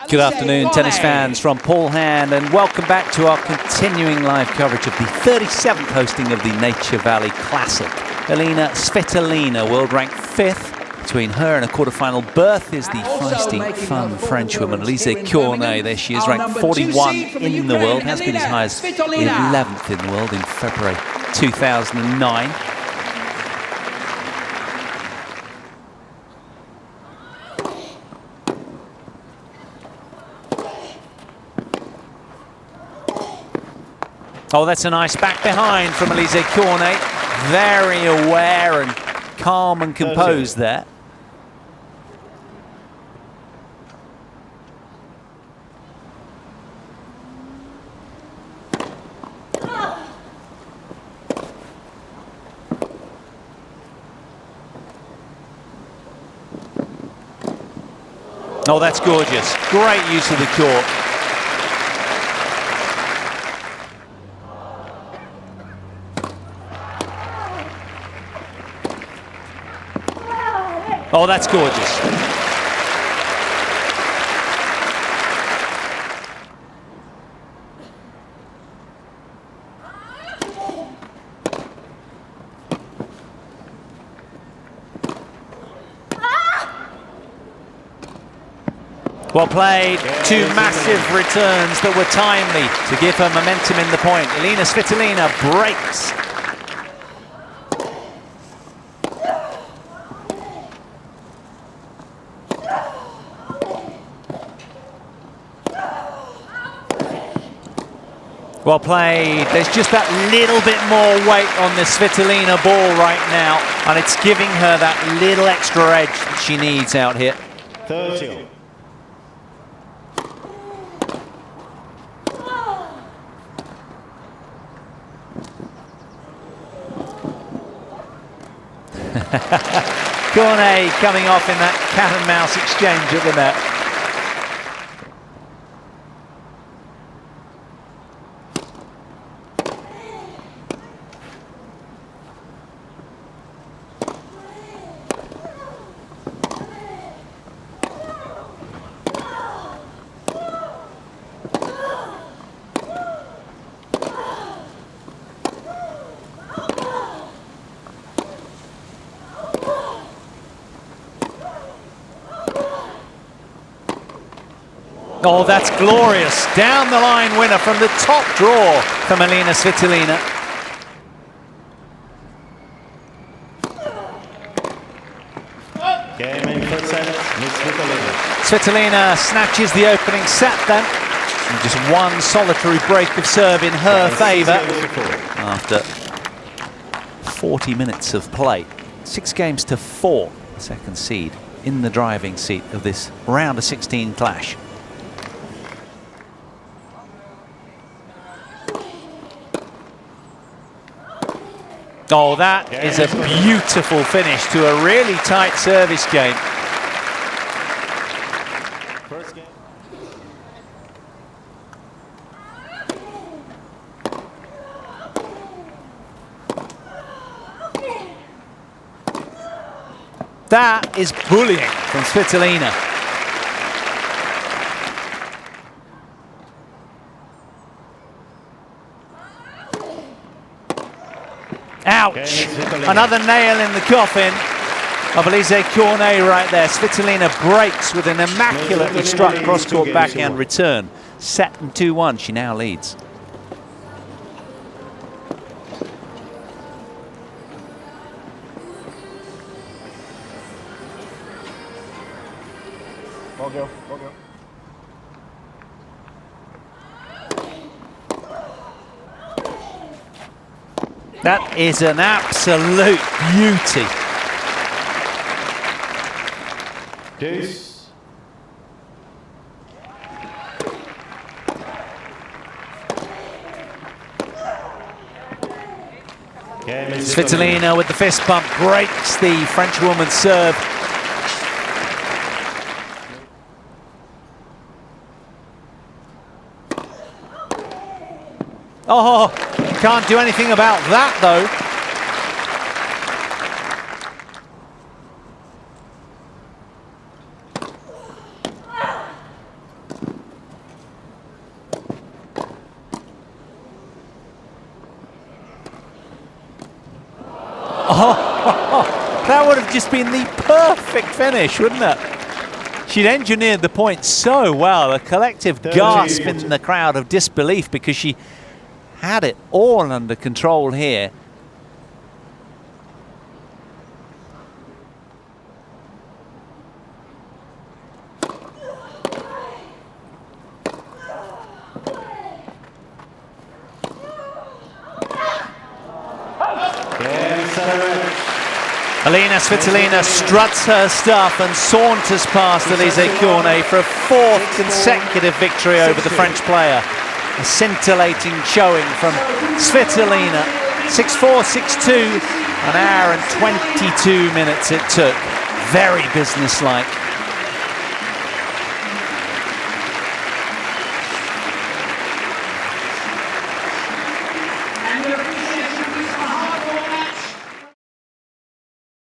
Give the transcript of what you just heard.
Good afternoon, tennis fans from Paul Hand, and welcome back to our continuing live coverage of the 37th hosting of the Nature Valley Classic. Elina Svitolina, world ranked 5th. Between her and a quarterfinal berth is the feisty, fun Frenchwoman Alizé. There she is, ranked 41 in the world, has been as high as 11th in the world in February 2009. Oh, that's a nice back behind from Alizé. Very aware and calm and composed there. Oh, that's gorgeous. Great use of the court. Oh, that's gorgeous. Well played. Two massive returns that were timely to give her momentum in the point. Elina Svitolina breaks. Well played. There's just that little bit more weight on the Svitolina ball right now, and it's giving her that little extra edge that she needs out here. 30. Cornet coming off in that cat and mouse exchange at the net. Oh, that's glorious. Down the line winner from the top draw from Elina Svitolina. Game in first set, Miss Svitolina. Svitolina snatches the opening set then. And just one solitary break of serve in her favour after 40 minutes of play. 6-4, second seed in the driving seat of this round of 16 clash. Oh, that is a beautiful finish to a really tight service game. First game. That is bullying from Svitolina. Ouch! Another nail in the coffin of Alizé right there. Svitolina breaks with an immaculately struck cross-court backhand return. Set and 2-1, she now leads. That is an absolute beauty. Deuce. Svitolina with the fist pump breaks the Frenchwoman's serve. Oh, can't do anything about that though. Oh, that would have just been the perfect finish, wouldn't it? She'd engineered the point so well. A collective gasp in the crowd of disbelief because she had it all under control here. Elina Svitolina struts her stuff and saunters past Alizé Cornet for a fourth consecutive victory over the French player. A scintillating showing from Svitolina. 6-4, 6-2, an hour and 22 minutes it took. Very businesslike.